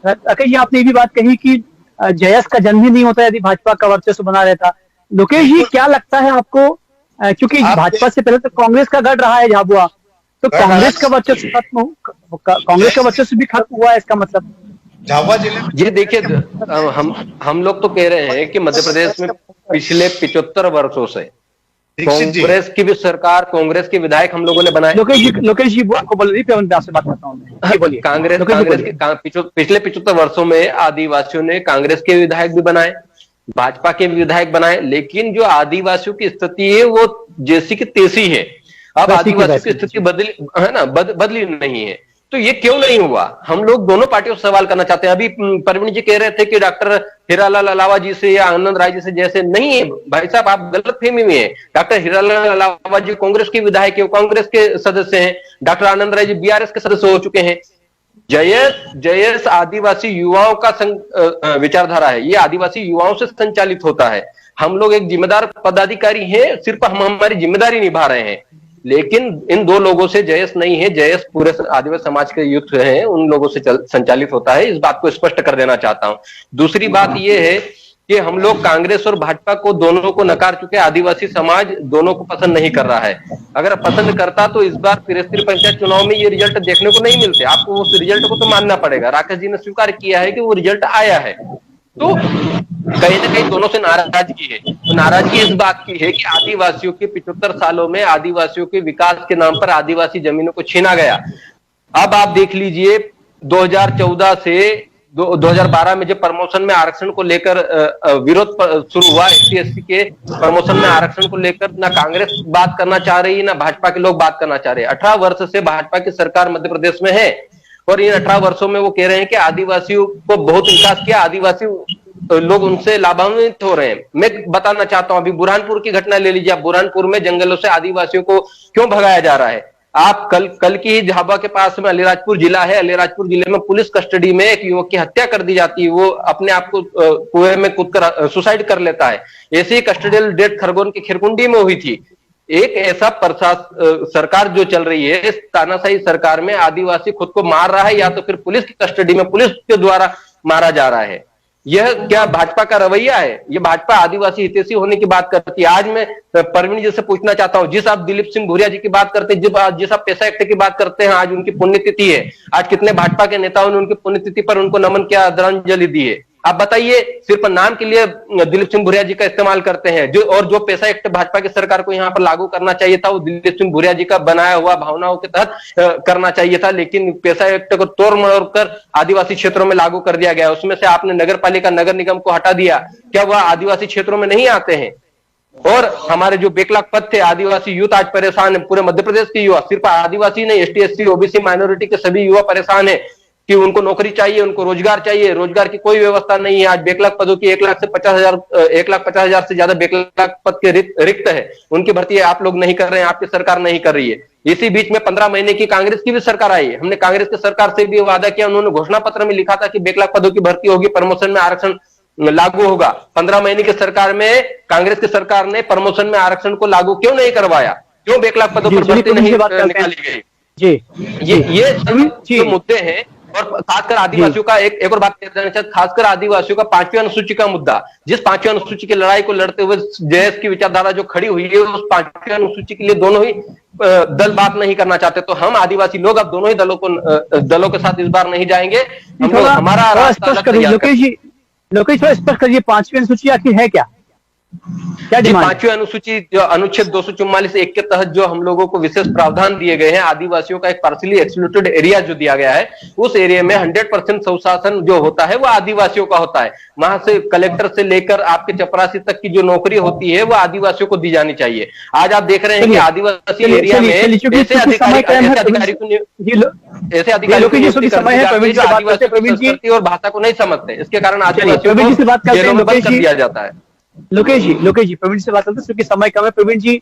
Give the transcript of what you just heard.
राकेश जी, आपने ये भी बात कही कि जयस का जन्म ही नहीं होता यदि भाजपा का वर्चस्व बना रहता। लोकेश जी, क्या लगता है आपको, क्योंकि भाजपा से पहले तो कांग्रेस का गढ़ रहा है झाबुआ, तो कांग्रेस का वर्चस्व खत्म, कांग्रेस का वर्चस्व भी खत्म हुआ है इसका मतलब? झाबुआ जिले में ये देखिए, हम लोग तो कह रहे हैं कि मध्य प्रदेश में पिछले 75 वर्षों से कांग्रेस की भी सरकार, कांग्रेस के विधायक हम लोगों ने बनाए। लोकेश जी आपको बोल रही, आपसे बात करता हूँ, बोलिए। कांग्रेस के पिछले 75 वर्षों में आदिवासियों ने कांग्रेस के विधायक भी बनाए, भाजपा के विधायक बनाए, लेकिन जो आदिवासियों की स्थिति है वो जैसी की तैसी है। अब आदिवासियों की स्थिति बदली है ना, बदली नहीं है। तो ये क्यों नहीं हुआ? हम लोग दोनों पार्टियों से सवाल करना चाहते हैं। अभी प्रवीण जी कह रहे थे कि डॉक्टर हीरालाल अलावा जी से या आनंद राय जी से जैसे, नहीं है भाई साहब, आप गलतफहमी में है। डॉक्टर हीरालाल अलावा जी कांग्रेस के विधायक है, कांग्रेस के सदस्य हैं। डॉक्टर आनंद राय जी बीआरएस के सदस्य हो चुके हैं। जयस आदिवासी युवाओं का विचारधारा है, ये आदिवासी युवाओं से संचालित होता है। हम लोग एक जिम्मेदार पदाधिकारी हैं, सिर्फ हम हमारी जिम्मेदारी निभा रहे हैं। लेकिन इन दो लोगों से जयस नहीं है, जयस पूरे आदिवासी समाज के यूथ हैं, उन लोगों से संचालित होता है। इस बात को स्पष्ट कर देना चाहता हूं। दूसरी बात यह है कि हम लोग कांग्रेस और भाजपा को दोनों को नकार चुके। आदिवासी समाज दोनों को पसंद नहीं कर रहा है। अगर पसंद करता तो इस बार त्रिस्तरीय पंचायत चुनाव में ये रिजल्ट देखने को नहीं मिलते। आपको उस रिजल्ट को तो मानना पड़ेगा। राकेश जी ने स्वीकार किया है कि वो रिजल्ट आया है, तो कहीं ना कहीं दोनों से नाराजगी है। तो नाराजगी इस बात की है कि आदिवासियों के 75 सालों में आदिवासियों के विकास के नाम पर आदिवासी जमीनों को छीना गया। अब आप देख लीजिए, 2014 से 2012 में जब प्रमोशन में आरक्षण को लेकर विरोध शुरू हुआ, SC/ST के प्रमोशन में आरक्षण को लेकर ना कांग्रेस बात करना चाह रही है, ना भाजपा के लोग बात करना चाह रहे हैं। 18 वर्ष से भाजपा की सरकार मध्य प्रदेश में है और इन 18 वर्षों में वो कह रहे हैं कि आदिवासियों को बहुत विकास किया, आदिवासी लोग उनसे लाभान्वित हो रहे हैं। मैं बताना चाहता हूं, अभी बुरहानपुर की घटना ले लीजिए। बुरहानपुर में जंगलों से आदिवासियों को क्यों भगाया जा रहा है? आप कल की ही झाबुआ के पास में अलीराजपुर जिला है, अलीराजपुर जिले में पुलिस कस्टडी में एक युवक की हत्या कर दी जाती है। वो अपने आप को कुएं में कूदकर सुसाइड कर लेता है। ऐसी ही कस्टडियल डेथ खरगोन की खिरकुंडी में हुई थी। एक ऐसा सरकार जो चल रही है, इस तानाशाही सरकार में आदिवासी खुद को मार रहा है या तो फिर पुलिस की कस्टडी में पुलिस के द्वारा मारा जा रहा है। यह क्या भाजपा का रवैया है? यह भाजपा आदिवासी हितैषी होने की बात करती है। आज मैं प्रवीण जी से पूछना चाहता हूं, जिस आप दिलीप सिंह भूरिया जी की बात करते हैं, जिस आप पैसा एक्ट की बात करते हैं, आज उनकी पुण्यतिथि है। आज कितने भाजपा के नेताओं ने उनकी पुण्यतिथि पर उनको नमन किया, आदरांजलि दी है? आप बताइए। सिर्फ नाम के लिए दिलीप सिंह भूरिया जी का इस्तेमाल करते हैं। जो पैसा एक्ट भाजपा की सरकार को यहाँ पर लागू करना चाहिए था, वो दिलीप सिंह भूरिया जी का बनाया हुआ भावनाओं के तहत करना चाहिए था, लेकिन पैसा एक्ट को तोड़ मरोड़ कर आदिवासी क्षेत्रों में लागू कर दिया गया। उसमें से आपने नगर पालिका, नगर निगम को हटा दिया। क्या वह आदिवासी क्षेत्रों में नहीं आते हैं? और हमारे जो बेकलाक पद थे, आदिवासी यूथ आज परेशान है। पूरे मध्य प्रदेश के युवा, सिर्फ आदिवासी नहीं, ST/SC OBC माइनॉरिटी के सभी युवा परेशान है कि उनको नौकरी चाहिए, उनको रोजगार चाहिए। रोजगार की कोई व्यवस्था नहीं है। आज बेकलाक पदों की 1,50,000 से ज्यादा बेकलाक पद के रिक्त है। उनकी भर्ती आप लोग नहीं कर रहे हैं, आपकी सरकार नहीं कर रही है। इसी बीच में 15 महीने की कांग्रेस की भी सरकार आई है। हमने कांग्रेस की सरकार से भी वादा किया, उन्होंने घोषणा पत्र में लिखा था कि बेकलाक पदों की भर्ती होगी, प्रमोशन में आरक्षण लागू होगा। 15 महीने की सरकार में कांग्रेस की सरकार ने प्रमोशन में आरक्षण को लागू क्यों नहीं करवाया? क्यों बेकलाक पदों पर भर्ती नहीं निकाली गई? ये जो मुद्दे हैं, और खासकर आदिवासियों का एक और बात कहना चाहता, खासकर आदिवासियों का 5वीं अनुसूची का मुद्दा, जिस 5वीं अनुसूची की लड़ाई को लड़ते हुए जयस की विचारधारा जो खड़ी हुई है, उस 5वीं अनुसूची के लिए दोनों ही दल बात नहीं करना चाहते। तो हम आदिवासी लोग अब दोनों ही दलों के साथ इस बार नहीं जाएंगे। हम लोग हमारा लोकेश थोड़ा स्पष्ट करिए, 5वीं अनुसूची आखिर है क्या? क्या 5वीं अनुसूची जो अनुच्छेद 244(1) के तहत जो हम लोगों को विशेष प्रावधान दिए गए हैं, आदिवासियों का एक पार्शियली एक्सक्लूडेड एरिया जो दिया गया है, उस एरिया में 100% स्वशासन जो होता है वो आदिवासियों का होता है। वहां से कलेक्टर से लेकर आपके चपरासी तक की जो नौकरी होती है वो आदिवासियों को दी जानी चाहिए। आज आप देख रहे हैं कि आदिवासी एरिया में ऐसे अधिकारी और भाषा को नहीं समझते, इसके कारण आदिवासियों को जेलों में बंद कर दिया जाता है। लोकेश जी प्रवीण से बात करते हैं, क्योंकि समय कम है। प्रवीण जी,